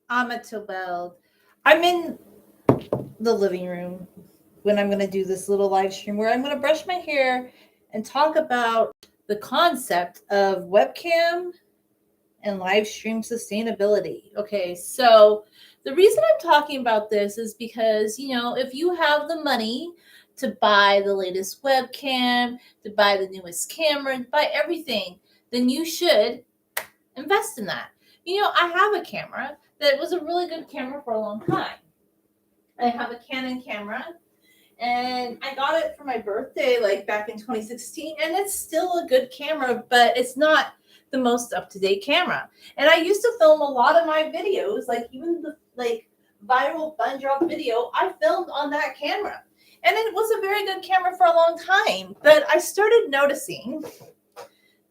I'm at Tobel. I'm in the living room when I'm going to do this little live stream where I'm going to brush my hair and talk about the concept of webcam and live stream sustainability. Okay, so the reason I'm talking about this is because, if you have the money to buy the latest webcam, to buy the newest camera, to buy everything, then you should invest in that. I have a camera that was a really good camera for a long time. I have a Canon camera and I got it for my birthday like back in 2016, and it's still a good camera, but it's not the most up-to-date camera. And I used to film a lot of my videos, like even the viral bun drop video I filmed on that camera. And it was a very good camera for a long time, but I started noticing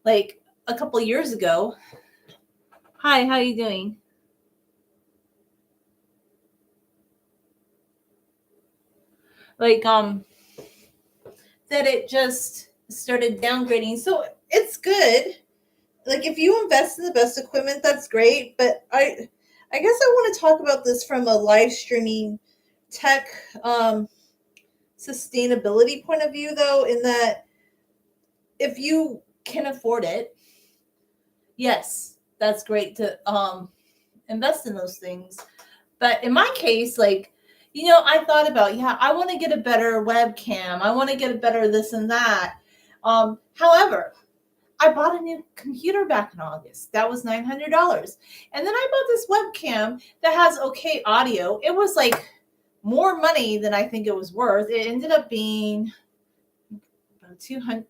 like a couple years ago. Hi, how you doing? That it just started downgrading. So it's good. Like if you invest in the best equipment, that's great. But I guess I want to talk about this from a live streaming tech sustainability point of view, though, in that if you can afford it, yes, that's great to invest in those things. But in my case, I thought about, I want to get a better webcam. I want to get a better this and that. However, I bought a new computer back in August. That was $900. And then I bought this webcam that has okay audio. It was like more money than I think it was worth. It ended up being about 200.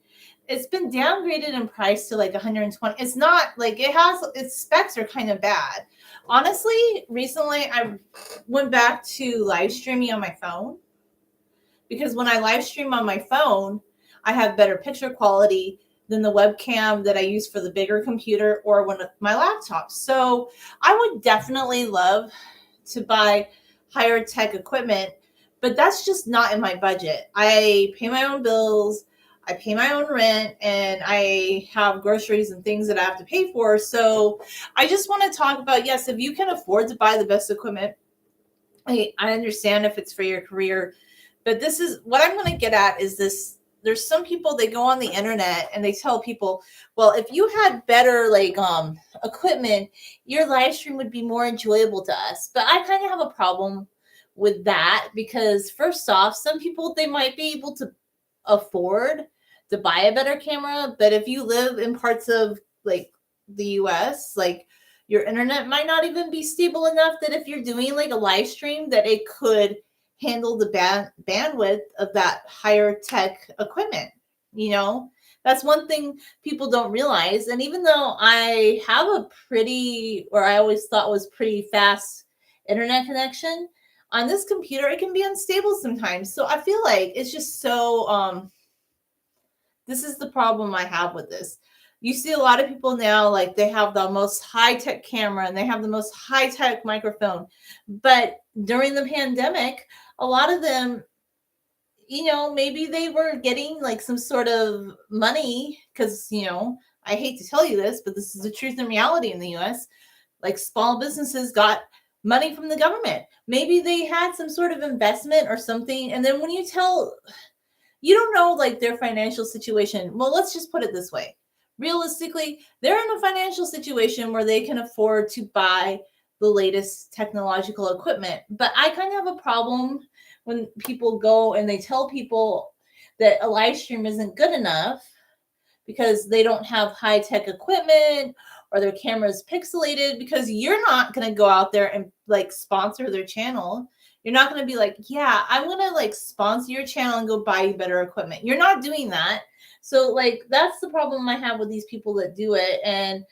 It's been downgraded in price to like 120. It's not like its specs are kind of bad. Honestly, recently I went back to live streaming on my phone because when I live stream on my phone, I have better picture quality than the webcam that I use for the bigger computer or one of my laptops. So I would definitely love to buy higher tech equipment, but that's just not in my budget. I pay my own bills, I pay my own rent, and I have groceries and things that I have to pay for. So I just want to talk about, yes, if you can afford to buy the best equipment, I understand if it's for your career, but this is what I'm going to get at is this. There's some people, they go on the internet and they tell people, well, if you had better equipment, your live stream would be more enjoyable to us. But I kind of have a problem with that because first off, some people, they might be able to afford to buy a better camera, but if you live in parts of like the US, like your internet might not even be stable enough that if you're doing like a live stream that it could handle the bandwidth of that higher tech equipment. That's one thing people don't realize. And even though I have I always thought was pretty fast internet connection on this computer, it can be unstable sometimes. So I feel like it's just so this is the problem I have with this. You see a lot of people now, like they have the most high-tech camera and they have the most high-tech microphone. But during the pandemic, a lot of them, maybe they were getting like some sort of money because, I hate to tell you this, but this is the truth and reality in the US. Like small businesses got money from the government. Maybe they had some sort of investment or something. And then when you don't know like their financial situation. Well, let's just put it this way. Realistically, they're in a financial situation where they can afford to buy the latest technological equipment. But I kind of have a problem when people go and they tell people that a live stream isn't good enough because they don't have high-tech equipment or their camera's pixelated, because you're not going to go out there and like sponsor their channel. You're not going to be like, yeah, I'm going to like sponsor your channel and go buy you better equipment. You're not doing that. So like, that's the problem I have with these people that do it. And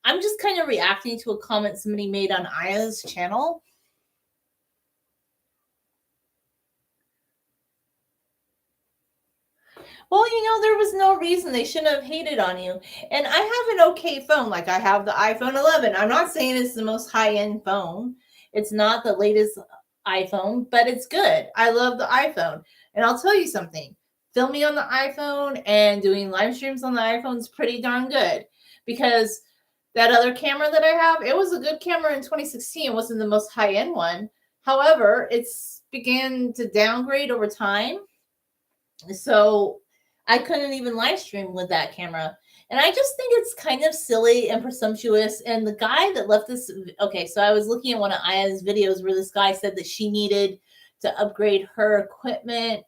I'm just kind of reacting to a comment somebody made on Aya's channel. Well, there was no reason they shouldn't have hated on you. And I have an okay phone. Like I have the iPhone 11. I'm not saying it's the most high-end phone. It's not the latest iPhone, but it's good. I love the iPhone. And I'll tell you something. Filming on the iPhone and doing live streams on the iPhone is pretty darn good because That other camera that I have, it was a good camera in 2016. It wasn't the most high-end one. However, it's began to downgrade over time. So I couldn't even live stream with that camera. And I just think it's kind of silly and presumptuous. And the guy that left this, okay, so I was looking at one of Aya's videos where this guy said that she needed to upgrade her equipment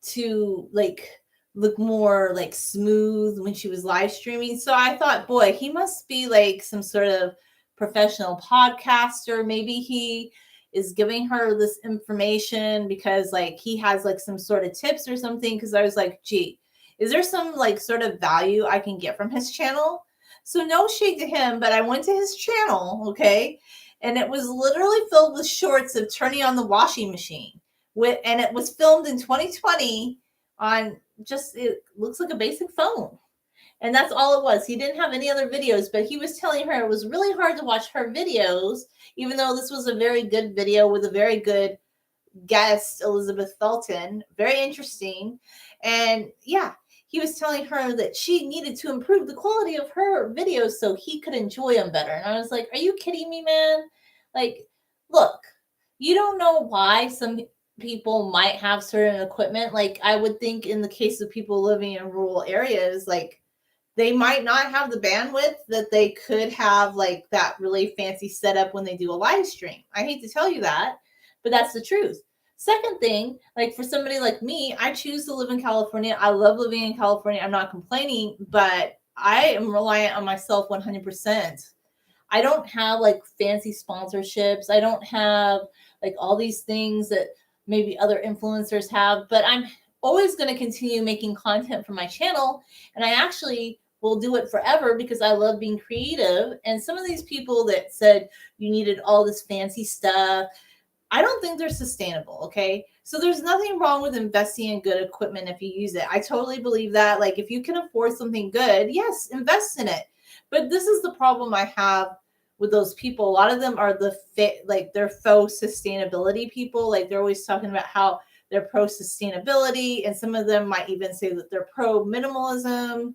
to like look more like smooth when she was live streaming. So I thought, boy, he must be like some sort of professional podcaster. Maybe he is giving her this information because like he has like some sort of tips or something. Because I was like, gee, is there some like sort of value I can get from his channel? So no shade to him, but I went to his channel, okay, and it was literally filled with shorts of turning on the washing machine. And it was filmed in 2020 on just, it looks like a basic phone. And that's all it was. He didn't have any other videos, but he was telling her it was really hard to watch her videos, even though this was a very good video with a very good guest, Elizabeth Felton. Very interesting. And yeah, he was telling her that she needed to improve the quality of her videos so he could enjoy them better. And I was like, are you kidding me, man? Like, look, you don't know why some people might have certain equipment. Like I would think in the case of people living in rural areas, like they might not have the bandwidth that they could have like that really fancy setup when they do a live stream. I hate to tell you that, but that's the truth. Second thing, like for somebody like me, I choose to live in California. I love living in California. I'm not complaining, but I am reliant on myself 100%. I don't have like fancy sponsorships. I don't have like all these things that maybe other influencers have, but I'm always going to continue making content for my channel. And I actually will do it forever because I love being creative. And some of these people that said you needed all this fancy stuff, I don't think they're sustainable. Okay. So there's nothing wrong with investing in good equipment if you use it. I totally believe that. Like if you can afford something good, yes, invest in it. But this is the problem I have with those people. A lot of them are like they're faux sustainability people. Like they're always talking about how they're pro sustainability. And some of them might even say that they're pro minimalism,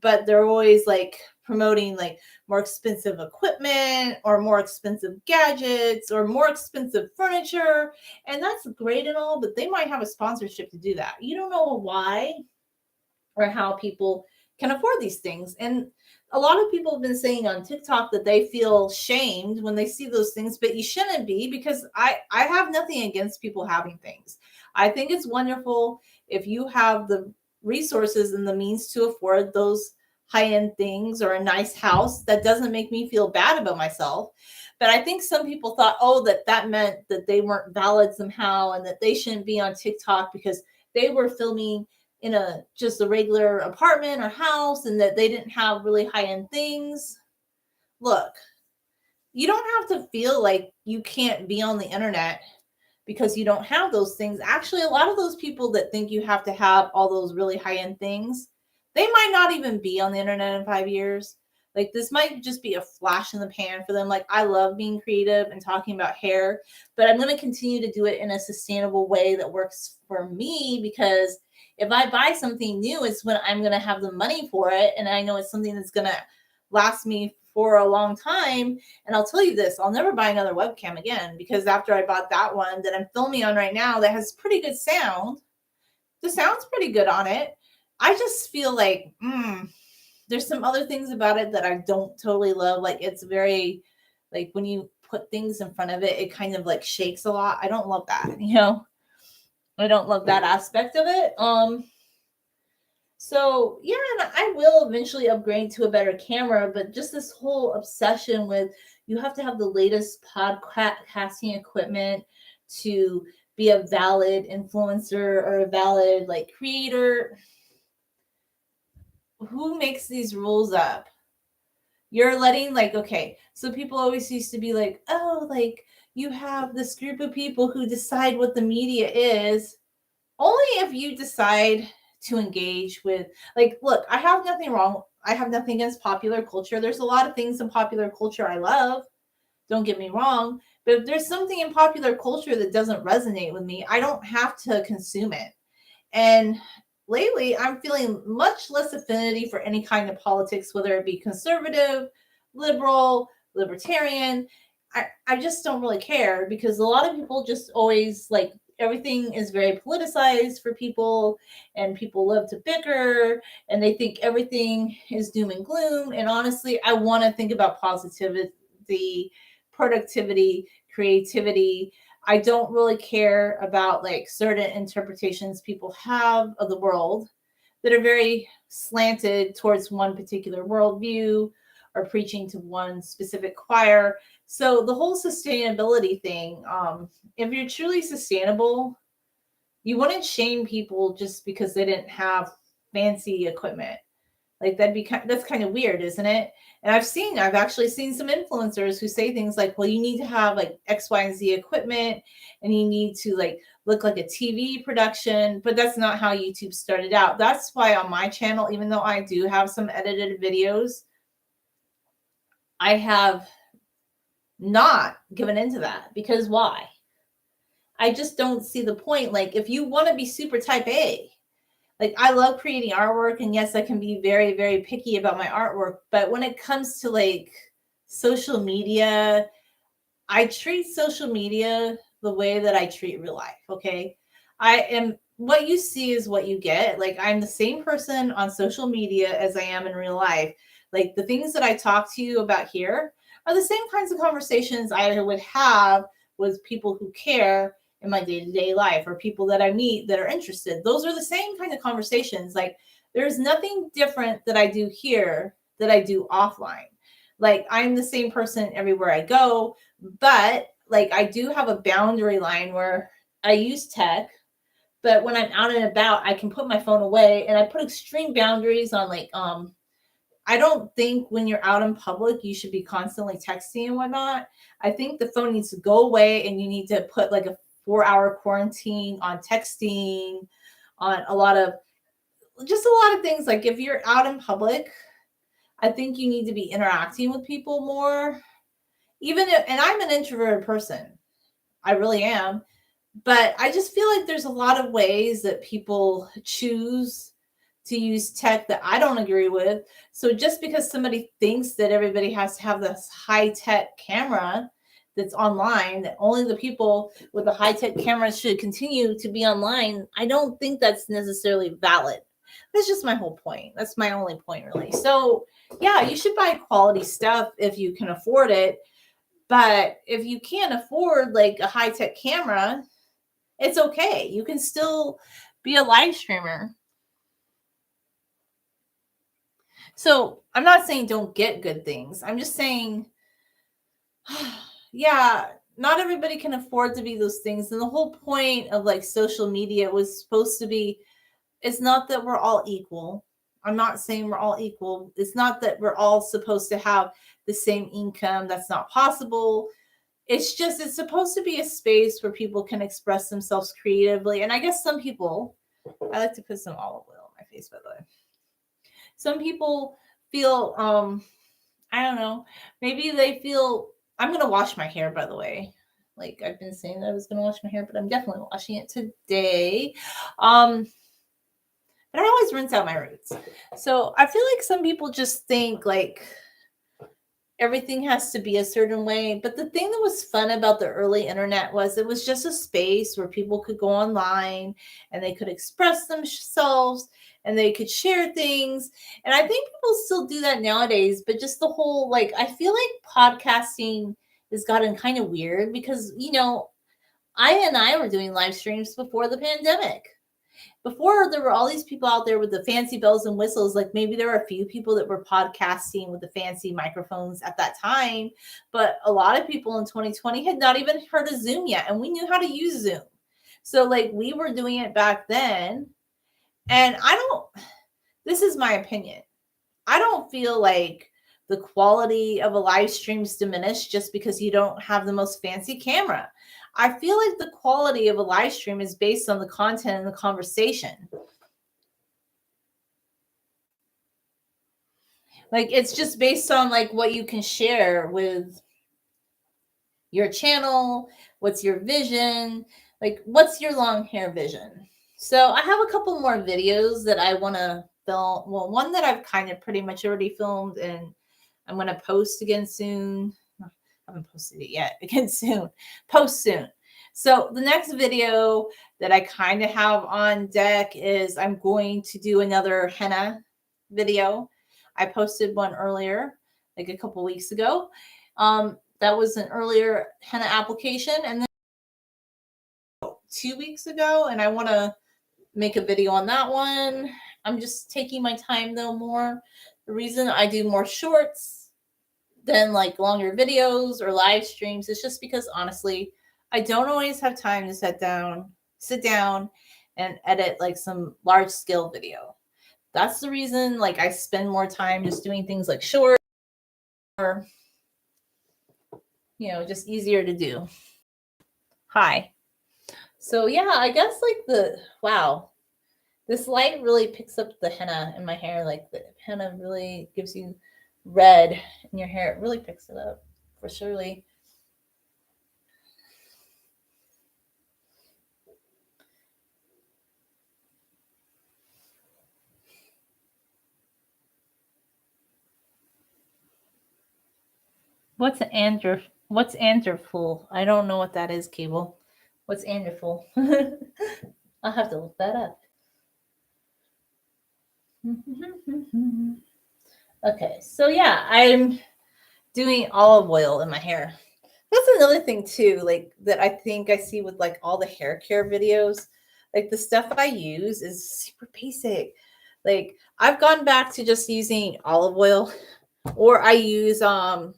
but they're always like promoting like more expensive equipment or more expensive gadgets or more expensive furniture. And that's great and all, but they might have a sponsorship to do that. You don't know why or how people can afford these things. And a lot of people have been saying on TikTok that they feel shamed when they see those things, but you shouldn't be, because I have nothing against people having things. I think it's wonderful if you have the resources and the means to afford those high-end things or a nice house. That doesn't make me feel bad about myself. But I think some people thought, oh, that meant that they weren't valid somehow and that they shouldn't be on TikTok because they were filming in just a regular apartment or house and that they didn't have really high-end things. Look, you don't have to feel like you can't be on the internet because you don't have those things. Actually, a lot of those people that think you have to have all those really high-end things, they might not even be on the internet in 5 years. Like this might just be a flash in the pan for them. Like I love being creative and talking about hair, but I'm going to continue to do it in a sustainable way that works for me, because if I buy something new, it's when I'm going to have the money for it. And I know it's something that's going to last me for a long time. And I'll tell you this, I'll never buy another webcam again, because after I bought that one that I'm filming on right now that has pretty good sound, the sound's pretty good on it. I just feel like, there's some other things about it that I don't totally love. Like it's very, like when you put things in front of it, it kind of like shakes a lot. I don't love that, I don't love that aspect of it. So yeah, and I will eventually upgrade to a better camera, but just this whole obsession with you have to have the latest podcasting equipment to be a valid influencer or a valid like creator. Who makes these rules up? You're letting like, okay, so people always used to be like, oh, like you have this group of people who decide what the media is. Only if you decide to engage with, like, look, I have nothing wrong. I have nothing against popular culture. There's a lot of things in popular culture I love. Don't get me wrong. But if there's something in popular culture that doesn't resonate with me, I don't have to consume it. And lately I'm feeling much less affinity for any kind of politics, whether it be conservative, liberal, libertarian. I just don't really care, because a lot of people just always like, everything is very politicized for people, and people love to bicker, and they think everything is doom and gloom. And honestly, I want to think about positivity, productivity, creativity. I don't really care about like certain interpretations people have of the world that are very slanted towards one particular worldview or preaching to one specific choir. So the whole sustainability thing, if you're truly sustainable, you wouldn't shame people just because they didn't have fancy equipment. Like that's kind of weird, isn't it? And I've actually seen some influencers who say things like, well, you need to have like X, Y, and Z equipment, and you need to like look like a TV production, but that's not how YouTube started out. That's why on my channel, even though I do have some edited videos, I have not given into that. Because why? I just don't see the point. Like, if you want to be super type A, like, I love creating artwork, and yes, I can be very, very picky about my artwork. But when it comes to like social media, I treat social media the way that I treat real life. Okay. What you see is what you get. Like, I'm the same person on social media as I am in real life. Like, the things that I talk to you about here are the same kinds of conversations I would have with people who care in my day-to-day life, or people that I meet that are interested. Those are the same kind of conversations. Like, there's nothing different that I do here that I do offline. Like, I'm the same person everywhere I go, but like, I do have a boundary line where I use tech, but when I'm out and about, I can put my phone away, and I put extreme boundaries on like, I don't think when you're out in public, you should be constantly texting and whatnot. I think the phone needs to go away, and you need to put like a 4-hour quarantine on texting, on a lot of things. Like, if you're out in public, I think you need to be interacting with people more. And I'm an introverted person. I really am. But I just feel like there's a lot of ways that people choose to use tech that I don't agree with. So just because somebody thinks that everybody has to have this high-tech camera that's online, that only the people with the high-tech cameras should continue to be online, I don't think that's necessarily valid. That's just my whole point. That's my only point, really. So yeah, you should buy quality stuff if you can afford it. But if you can't afford like a high-tech camera, it's okay. You can still be a live streamer. So I'm not saying don't get good things. I'm just saying, yeah, not everybody can afford to be those things. And the whole point of like social media was supposed to be, it's not that we're all equal. I'm not saying we're all equal. It's not that we're all supposed to have the same income. That's not possible. It's just, it's supposed to be a space where people can express themselves creatively. And I guess some people, I like to put some olive oil on my face, by the way. Some people feel, I don't know, maybe they feel, I'm going to wash my hair, by the way. Like, I've been saying that I was going to wash my hair, but I'm definitely washing it today. But I always rinse out my roots. So I feel like some people just think like everything has to be a certain way. But the thing that was fun about the early internet was it was just a space where people could go online and they could express themselves and they could share things. And I think people still do that nowadays, but just the whole, like, I feel like podcasting has gotten kind of weird because, I were doing live streams before the pandemic. Before, there were all these people out there with the fancy bells and whistles. Like, maybe there were a few people that were podcasting with the fancy microphones at that time, but a lot of people in 2020 had not even heard of Zoom yet, and we knew how to use Zoom. So like, we were doing it back then. And this is my opinion, I don't feel like the quality of a live stream's diminished just because you don't have the most fancy camera. I feel like the quality of a live stream is based on the content and the conversation. Like, it's just based on like what you can share with your channel. What's your vision? Like, what's your long hair vision? So I have a couple more videos that I want to film. Well, one that I've kind of pretty much already filmed, and I'm going to post again soon. I haven't posted it yet. Again soon. Post soon. So the next video that I kind of have on deck is I'm going to do another henna video. I posted one earlier, like a couple weeks ago. That was an earlier henna application, and then 2 weeks ago, and I want to make a video on that one. I'm just taking my time though more. The reason I do more shorts than like longer videos or live streams is just because honestly, I don't always have time to sit down and edit like some large scale video. That's the reason like I spend more time just doing things like short or just easier to do. Hi. So yeah, I guess like wow, this light really picks up the henna in my hair. Like the henna really gives you red in your hair. It really picks it up for surely. What's androphil? I don't know what that is, Cable. What's androphil? I'll have to look that up. Okay, so yeah, I'm doing olive oil in my hair. That's another thing too, like that I think I see with like all the hair care videos. Like the stuff I use is super basic. Like I've gone back to just using olive oil, or I use and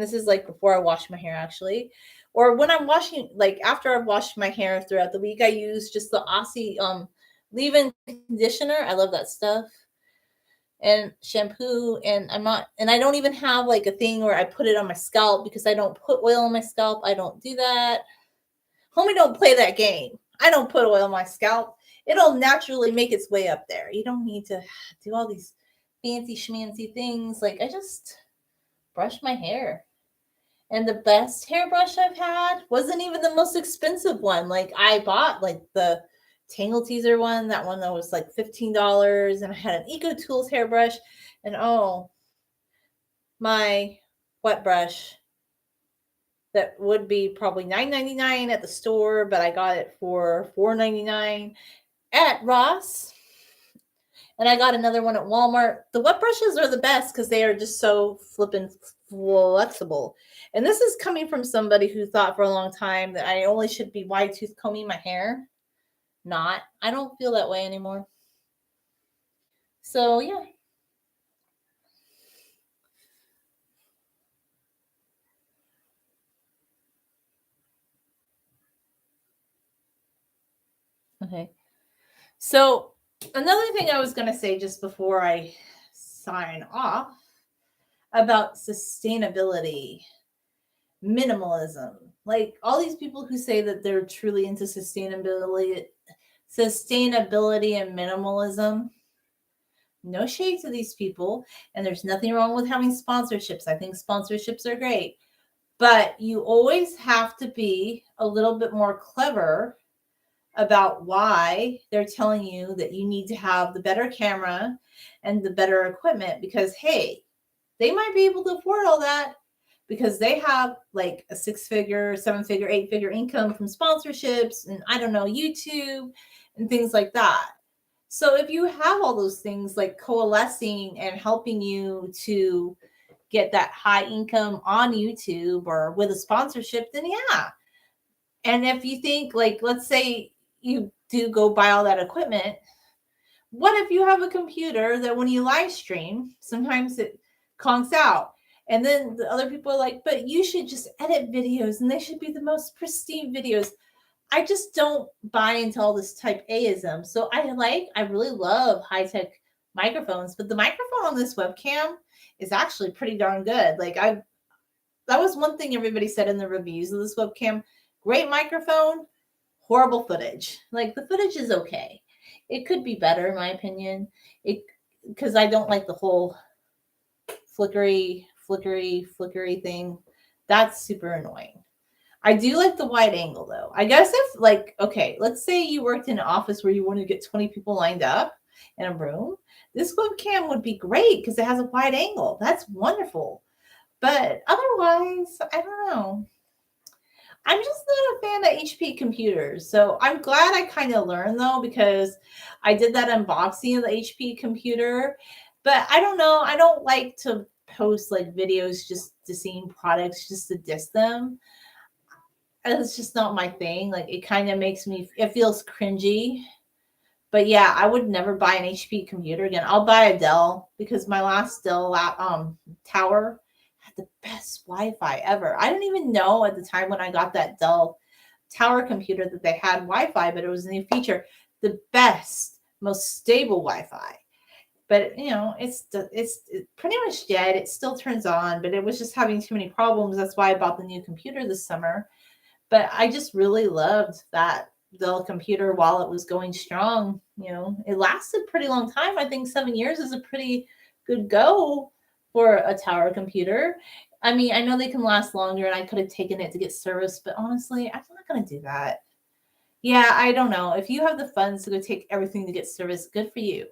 this is like before I wash my hair actually, or when I'm washing, like after I've washed my hair throughout the week, I use just the Aussie leave-in conditioner. I love that stuff. And shampoo, and I don't even have like a thing where I put it on my scalp because I don't put oil on my scalp. I don't do that. Homie, don't play that game. I don't put oil on my scalp. It'll naturally make its way up there. You don't need to do all these fancy schmancy things. Like I just brush my hair. And the best hairbrush I've had wasn't even the most expensive one. Like I bought like the Tangle Teaser one, that one that was like $15, and I had an Eco Tools hairbrush, and oh, my wet brush that would be probably $9.99 at the store, but I got it for $4.99 at Ross. And I got another one at Walmart. The wet brushes are the best because they are just so flippin' flexible. And this is coming from somebody who thought for a long time that I only should be wide tooth combing my hair. Not. I don't feel that way anymore. So yeah. Okay. So another thing I was gonna say just before I sign off about sustainability, minimalism. Like all these people who say that they're truly into sustainability and minimalism. No shade to these people, and there's nothing wrong with having sponsorships. I think sponsorships are great, but you always have to be a little bit more clever about why they're telling you that you need to have the better camera and the better equipment, because hey, they might be able to afford all that because they have like a 6-figure, 7-figure, 8-figure income from sponsorships and I don't know, YouTube and things like that. So if you have all those things like coalescing and helping you to get that high income on YouTube or with a sponsorship, then yeah. And if you think like, let's say you do go buy all that equipment, what if you have a computer that when you live stream, sometimes it conks out? And then the other people are like, but you should just edit videos and they should be the most pristine videos. I just don't buy into all this type Aism. So I really love high tech microphones, but the microphone on this webcam is actually pretty darn good. That was one thing everybody said in the reviews of this webcam. Great microphone, horrible footage. Like the footage is okay. It could be better in my opinion. Because I don't like the whole flickery thing. That's super annoying. I do like the wide angle though. I guess if like, okay, let's say you worked in an office where you wanted to get 20 people lined up in a room, this webcam would be great because it has a wide angle. That's wonderful. But otherwise, I don't know. I'm just not a fan of HP computers. So I'm glad I kind of learned though, because I did that unboxing of the HP computer. But I don't know. I don't like to post like videos just to seeing products just to diss them. It's just not my thing. Like it kind of makes me, it feels cringy. But yeah, I would never buy an HP computer again. I'll buy a Dell because my last Dell tower had the best Wi-Fi ever. I didn't even know at the time when I got that Dell tower computer that they had Wi-Fi, but it was a new feature. The best, most stable Wi-Fi. But you know, it's pretty much dead. It still turns on, but it was just having too many problems. That's why I bought the new computer this summer. But I just really loved that Dell computer while it was going strong. You know, it lasted a pretty long time. I think 7 years is a pretty good go for a tower computer. I mean, I know they can last longer and I could have taken it to get service, but honestly, I'm not going to do that. Yeah, I don't know. If you have the funds to go take everything to get service, good for you.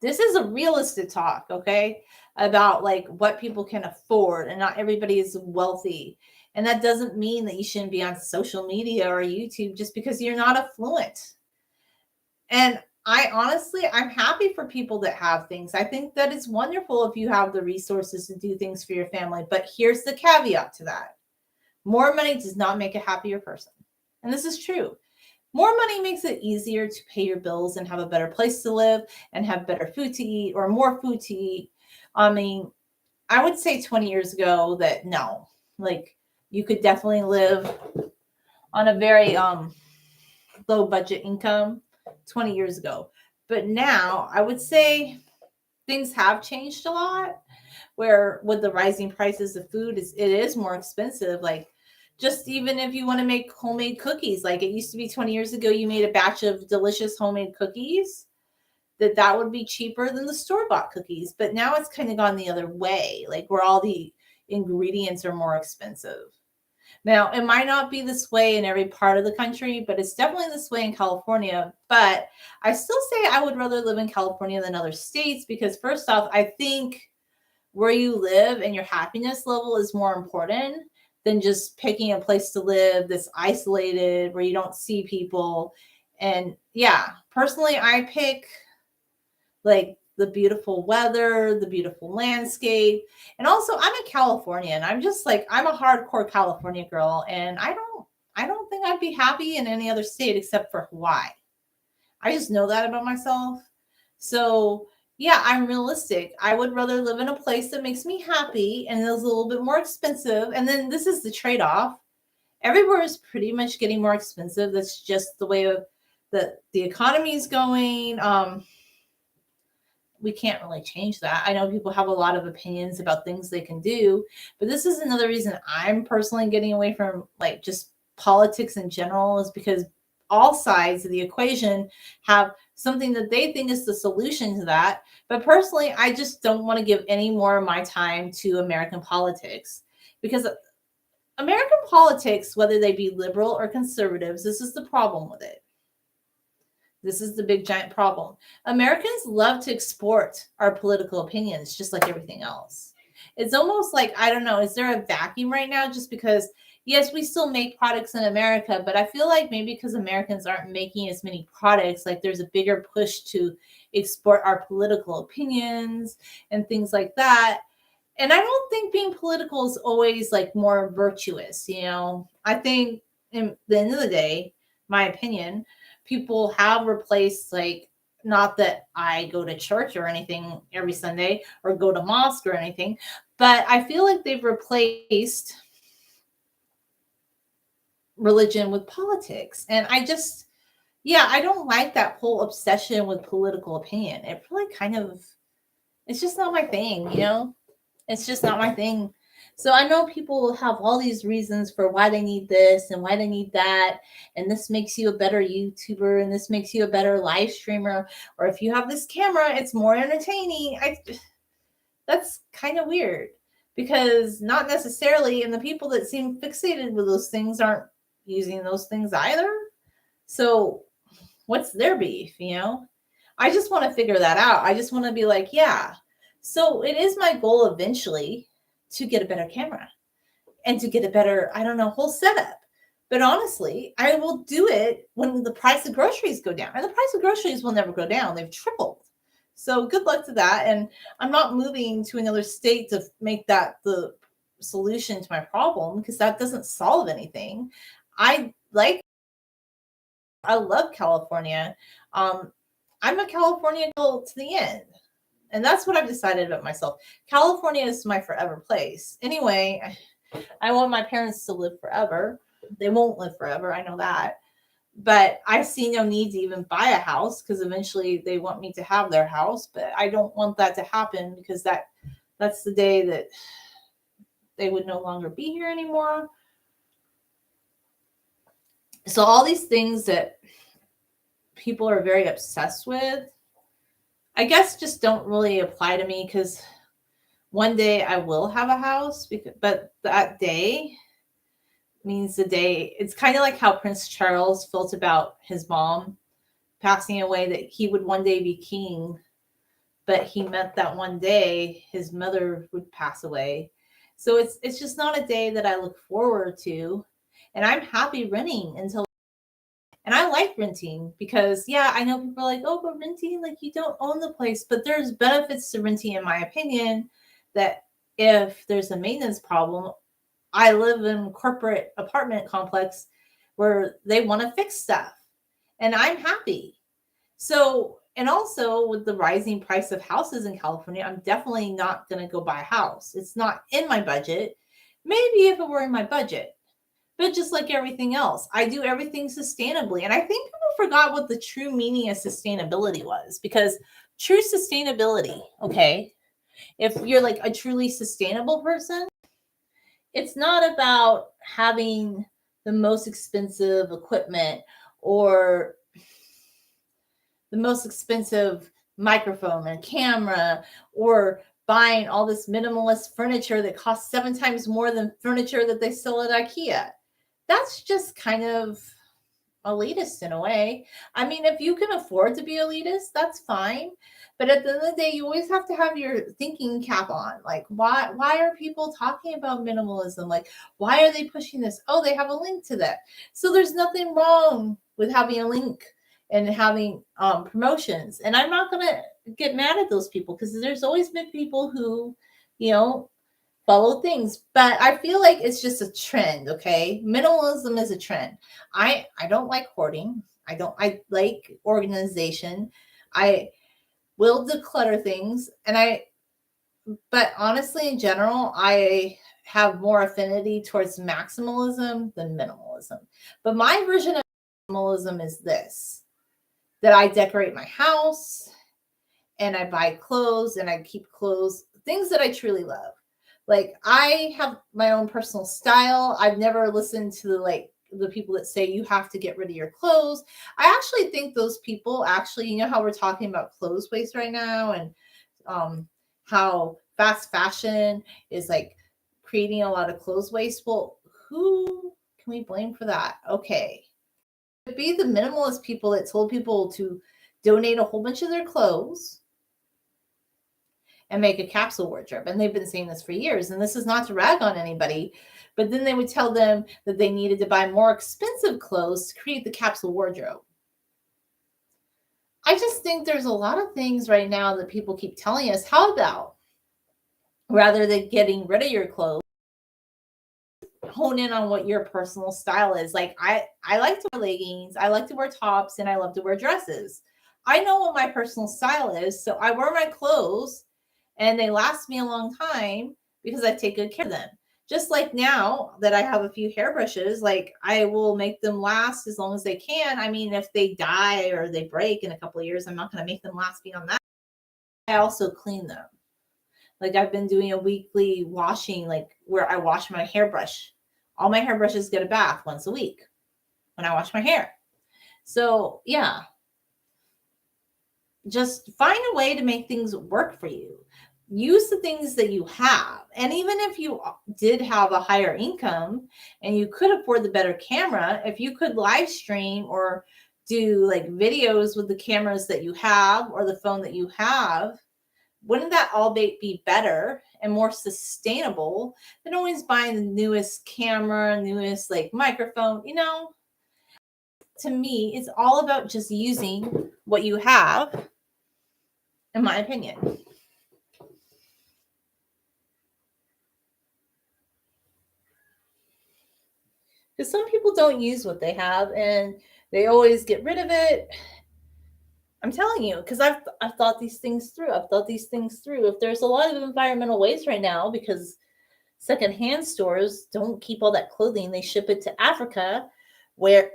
This is a realistic talk, okay? About like what people can afford, and not everybody is wealthy. And that doesn't mean that you shouldn't be on social media or YouTube just because you're not affluent. And I honestly, I'm happy for people that have things. I think that it's wonderful if you have the resources to do things for your family. But here's the caveat to that: more money does not make a happier person. And this is true. More money makes it easier to pay your bills and have a better place to live and have better food to eat or more food to eat. I mean, I would say 20 years ago that no, like you could definitely live on a very low budget income 20 years ago. But now I would say things have changed a lot, where with the rising prices of food, it is more expensive. Like just even if you want to make homemade cookies, like it used to be 20 years ago, you made a batch of delicious homemade cookies, that would be cheaper than the store-bought cookies. But now it's kind of gone the other way, like where all the ingredients are more expensive. Now, it might not be this way in every part of the country, but it's definitely this way in California. But I still say I would rather live in California than other states because, first off, I think where you live and your happiness level is more important than just picking a place to live that's isolated where you don't see people. And yeah, personally, I pick like the beautiful weather, the beautiful landscape. And also I'm in California and I'm just like, I'm a hardcore California girl. And I don't think I'd be happy in any other state except for Hawaii. I just know that about myself. So yeah, I'm realistic. I would rather live in a place that makes me happy and is a little bit more expensive. And then this is the trade-off. Everywhere is pretty much getting more expensive. That's just the way of the economy is going. We can't really change that. I know people have a lot of opinions about things they can do, but this is another reason I'm personally getting away from like just politics in general, is because all sides of the equation have something that they think is the solution to that. But personally, I just don't want to give any more of my time to American politics, because American politics, whether they be liberal or conservatives, this is the problem with it. This is the big giant problem. Americans love to export our political opinions just like everything else. It's almost like, I don't know, is there a vacuum right now? Just because, yes, we still make products in America, but I feel like maybe because Americans aren't making as many products, like there's a bigger push to export our political opinions and things like that. And I don't think being political is always like more virtuous, you know? I think in the end of the day, my opinion, people have replaced, like, not that I go to church or anything every Sunday or go to mosque or anything, but I feel like they've replaced religion with politics. And I just, yeah, I don't like that whole obsession with political opinion. It really kind of, it's just not my thing, you know? It's just not my thing. So I know people have all these reasons for why they need this and why they need that. And this makes you a better YouTuber and this makes you a better live streamer. Or if you have this camera, it's more entertaining. That's kind of weird, because not necessarily, and the people that seem fixated with those things aren't using those things either. So what's their beef, I just want to figure that out. I just want to be like, yeah. So it is my goal eventually to get a better camera and to get a better, I don't know, whole setup. But honestly, I will do it when the price of groceries go down. And the price of groceries will never go down. They've tripled. So good luck to that. And I'm not moving to another state to make that the solution to my problem, because that doesn't solve anything. I love California. I'm a California girl to the end. And that's what I've decided about myself. California is my forever place. Anyway, I want my parents to live forever. They won't live forever. I know that. But I see no need to even buy a house, because eventually they want me to have their house. But I don't want that to happen, because that's the day that they would no longer be here anymore. So all these things that people are very obsessed with, I guess just don't really apply to me, because one day I will have a house, but that day means the day. It's kind of like how Prince Charles felt about his mom passing away, that he would one day be king, but he meant that one day his mother would pass away. So it's just not a day that I look forward to. And I'm happy renting until. And I like renting because, yeah, I know people are like, oh, but renting, like, you don't own the place. But there's benefits to renting, in my opinion, that if there's a maintenance problem, I live in a corporate apartment complex where they want to fix stuff. And I'm happy. So, and also with the rising price of houses in California, I'm definitely not going to go buy a house. It's not in my budget. Maybe if it were in my budget. But just like everything else, I do everything sustainably. And I think people forgot what the true meaning of sustainability was, because true sustainability, okay, if you're like a truly sustainable person, it's not about having the most expensive equipment or the most expensive microphone and camera, or buying all this minimalist furniture that costs 7 times more than furniture that they sell at IKEA. That's just kind of elitist in a way. I mean, if you can afford to be elitist, that's fine. But at the end of the day, you always have to have your thinking cap on. Like, why are people talking about minimalism? Like, why are they pushing this? Oh, they have a link to that. So there's nothing wrong with having a link and having promotions. And I'm not going to get mad at those people, because there's always been people who, follow things. But I feel like it's just a trend, okay? Minimalism is a trend. I don't like hoarding. I like organization. I will declutter things, but honestly, in general, I have more affinity towards maximalism than minimalism. But my version of minimalism is this: that I decorate my house and I buy clothes and I keep clothes, things that I truly love. Like, I have my own personal style. I've never listened to the people that say you have to get rid of your clothes. I actually think those people actually, how we're talking about clothes waste right now, and how fast fashion is like creating a lot of clothes waste. Well, who can we blame for that? Okay. It'd be the minimalist people that told people to donate a whole bunch of their clothes and make a capsule wardrobe. And they've been saying this for years. And this is not to rag on anybody, but then they would tell them that they needed to buy more expensive clothes to create the capsule wardrobe. I just think there's a lot of things right now that people keep telling us. How about, rather than getting rid of your clothes, hone in on what your personal style is? Like, I like to wear leggings, I like to wear tops, and I love to wear dresses. I know what my personal style is, so I wear my clothes and they last me a long time because I take good care of them. Just like now that I have a few hairbrushes, like, I will make them last as long as they can. I mean, if they die or they break in a couple of years, I'm not going to make them last beyond that. I also clean them. Like, I've been doing a weekly washing, like, where I wash my hairbrush. All my hairbrushes get a bath once a week when I wash my hair. So, yeah. Just find a way to make things work for you. use the things that you have. And even if you did have a higher income and you could afford the better camera, if you could live stream or do like videos with the cameras that you have or the phone that you have, wouldn't that all be better and more sustainable than always buying the newest camera, newest like microphone? You know, to me, it's all about just using what you have, in my opinion. Because some people don't use what they have and they always get rid of it. I'm telling you, because I've thought these things through. I've thought these things through. If there's a lot of environmental waste right now because secondhand stores don't keep all that clothing, they ship it to Africa, where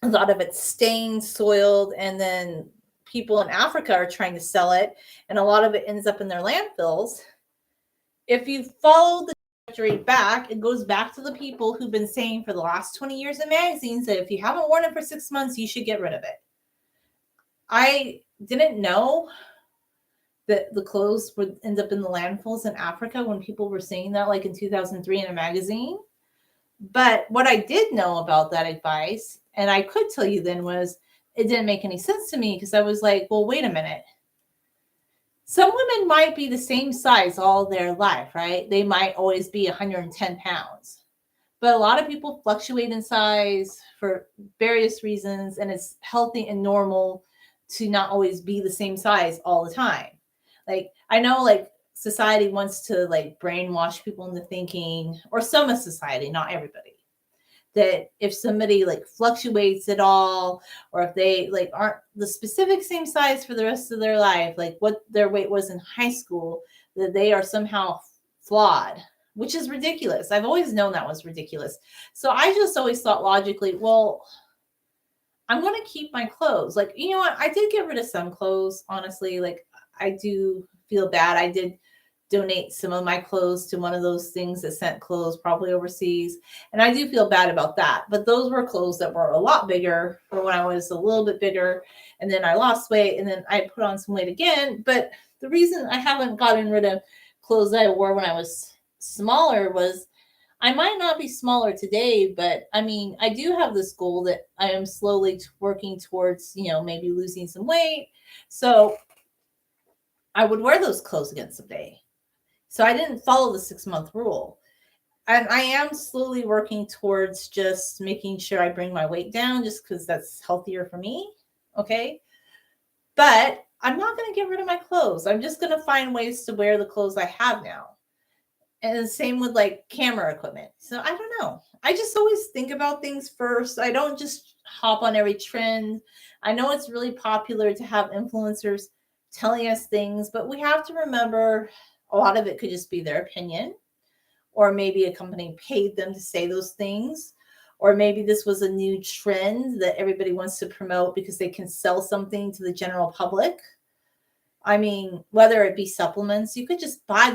a lot of it's stained, soiled, and then people in Africa are trying to sell it, and a lot of it ends up in their landfills. If you follow the trajectory back, it goes back to the people who've been saying for the last 20 years in magazines that if you haven't worn it for 6 months, you should get rid of it. I didn't know that the clothes would end up in the landfills in Africa when people were saying that, like in 2003 in a magazine. But what I did know about that advice, and I could tell you then, was it didn't make any sense to me because I was like, well, wait a minute. Some women might be the same size all their life, right? They might always be 110 pounds. But a lot of people fluctuate in size for various reasons, and it's healthy and normal to not always be the same size all the time. Like, I know, like, society wants to, like, brainwash people into thinking, or some of society, not everybody, that if somebody, like, fluctuates at all, or if they, like, aren't the specific same size for the rest of their life, like what their weight was in high school, that they are somehow flawed, which is ridiculous. I've always known that was ridiculous. So I just always thought logically, well, I'm going to keep my clothes. Like, you know what? I did get rid of some clothes, honestly. Like, I do feel bad. I did donate some of my clothes to one of those things that sent clothes probably overseas. And I do feel bad about that. But those were clothes that were a lot bigger for when I was a little bit bigger. And then I lost weight and then I put on some weight again. But the reason I haven't gotten rid of clothes that I wore when I was smaller was I might not be smaller today, but I mean, I do have this goal that I am slowly working towards, you know, maybe losing some weight. So I would wear those clothes again someday. So I didn't follow the 6-month rule. And I am slowly working towards just making sure I bring my weight down just because that's healthier for me. Okay. But I'm not going to get rid of my clothes. I'm just going to find ways to wear the clothes I have now. And the same with like camera equipment. So I don't know. I just always think about things first. I don't just hop on every trend. I know it's really popular to have influencers telling us things, but we have to remember a lot of it could just be their opinion, or maybe a company paid them to say those things, or maybe this was a new trend that everybody wants to promote because they can sell something to the general public. I mean, whether it be supplements, you could just buy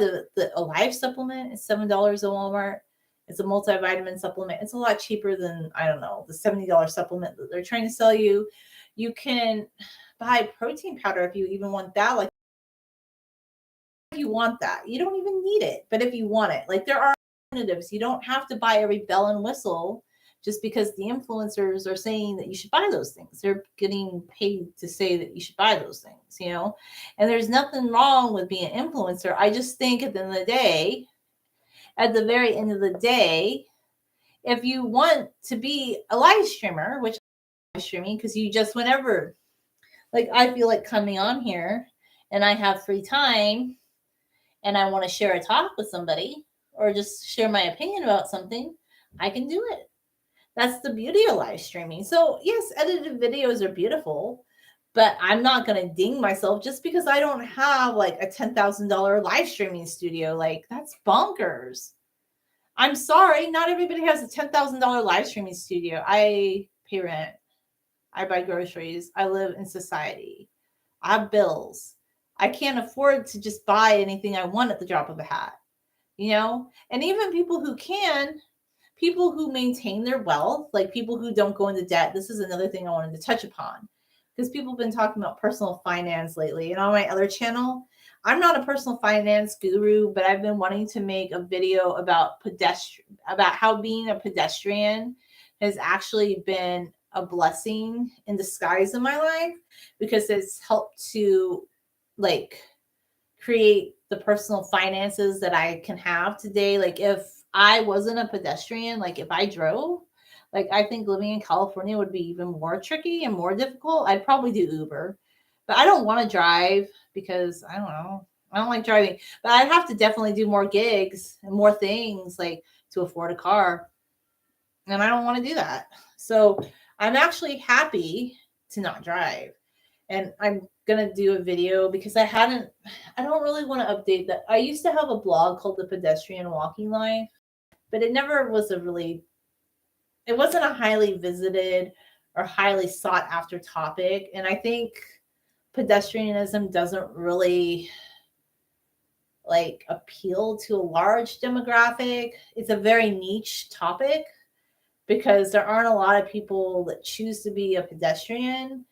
a life supplement. It's $7 at Walmart. It's a multivitamin supplement. It's a lot cheaper than, I don't know, the $70 supplement that they're trying to sell you. You can buy protein powder if you even want that. Like, if you want that, you don't even need it. But if you want it, like, there are alternatives. You don't have to buy every bell and whistle just because the influencers are saying that you should buy those things. They're getting paid to say that you should buy those things, you know? And there's nothing wrong with being an influencer. I just think at the end of the day, at the very end of the day, if you want to be a live streamer, which I'm live streaming because you just, whenever, like, I feel like coming on here and I have free time and I want to share a talk with somebody or just share my opinion about something, I can do it. That's the beauty of live streaming. So yes, edited videos are beautiful, but I'm not going to ding myself just because I don't have like a $10,000 live streaming studio. Like, that's bonkers. I'm sorry. Not everybody has a $10,000 live streaming studio. I pay rent. I buy groceries. I live in society. I have bills. I can't afford to just buy anything I want at the drop of a hat, you know? And even people who can, people who maintain their wealth, like people who don't go into debt. This is another thing I wanted to touch upon because people have been talking about personal finance lately. And on my other channel, I'm not a personal finance guru, but I've been wanting to make a video about how being a pedestrian has actually been a blessing in disguise in my life, because it's helped to like create the personal finances that I can have today. Like if I wasn't a pedestrian, like if I drove, like I think living in California would be even more tricky and more difficult. I'd probably do Uber, but I don't want to drive because I don't know. I don't like driving, but I'd have to definitely do more gigs and more things like to afford a car. And I don't want to do that. So I'm actually happy to not drive. And I'm going to do a video because I don't really want to update that. I used to have a blog called The Pedestrian Walking Life, but it never was it wasn't a highly visited or highly sought after topic. And I think pedestrianism doesn't really like appeal to a large demographic. It's a very niche topic because there aren't a lot of people that choose to be a pedestrian.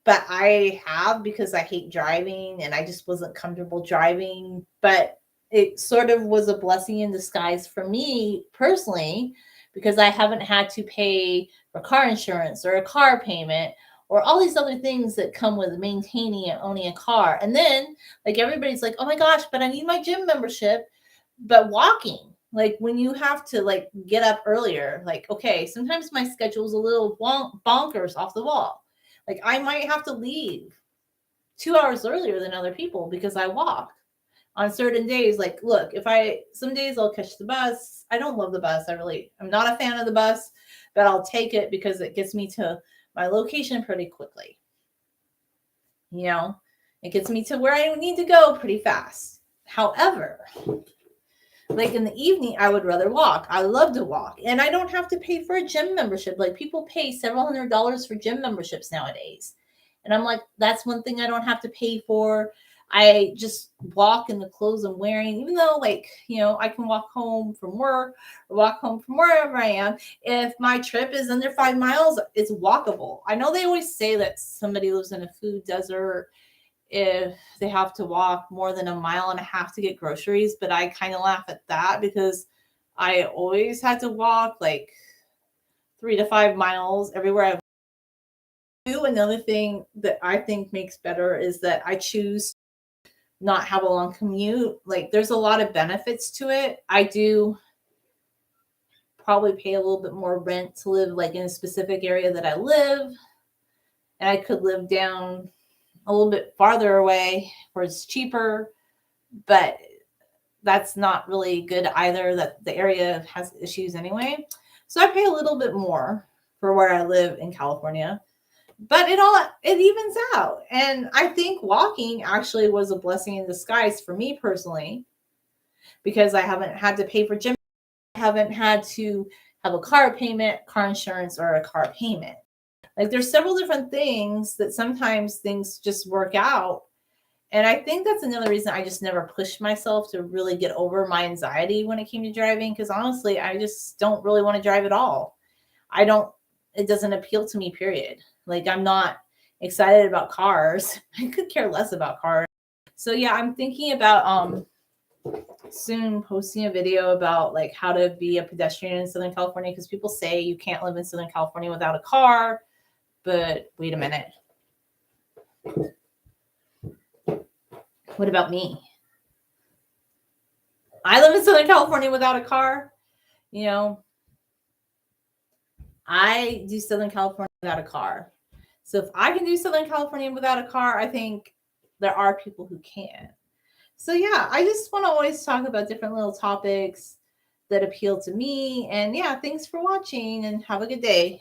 But I have, because I hate driving and I just wasn't comfortable driving. But it sort of was a blessing in disguise for me personally, because I haven't had to pay for car insurance or a car payment or all these other things that come with maintaining and owning a car. And then like everybody's like, oh my gosh, but I need my gym membership. But walking, like when you have to like get up earlier, like, okay, sometimes my schedule's a little bonkers off the wall. Like I might have to leave 2 hours earlier than other people because I walk on certain days. Like, look, some days I'll catch the bus. I don't love the bus. I'm not a fan of the bus, but I'll take it because it gets me to my location pretty quickly. You know, it gets me to where I need to go pretty fast. However, like in the evening, I would rather walk. I love to walk, and I don't have to pay for a gym membership. Like people pay several $100s for gym memberships nowadays. And I'm like, that's one thing I don't have to pay for. I just walk in the clothes I'm wearing, even though like, I can walk home from work or walk home from wherever I am. If my trip is under 5 miles, it's walkable. I know they always say that somebody lives in a food desert if they have to walk more than 1.5 miles to get groceries, but I kind of laugh at that because I always had to walk like 3 to 5 miles everywhere I do. Another thing that I think makes better is that I choose not have a long commute. Like there's a lot of benefits to it. I do probably pay a little bit more rent to live like in a specific area that I live, and I could live down a little bit farther away where it's cheaper, but that's not really good either, that the area has issues anyway. So I pay a little bit more for where I live in California, but it evens out. And I think walking actually was a blessing in disguise for me personally, because I haven't had to pay for gym. I haven't had to have a car payment, car insurance, or a car payment. Like there's several different things that sometimes things just work out. And I think that's another reason I just never pushed myself to really get over my anxiety when it came to driving. Because honestly, I just don't really want to drive at all. It doesn't appeal to me, period. Like I'm not excited about cars. I could care less about cars. So yeah, I'm thinking about soon posting a video about like how to be a pedestrian in Southern California, because people say you can't live in Southern California without a car. But wait a minute. What about me? I live in Southern California without a car. I do Southern California without a car. So if I can do Southern California without a car, I think there are people who can. So yeah, I just want to always talk about different little topics that appeal to me. And yeah, thanks for watching and have a good day.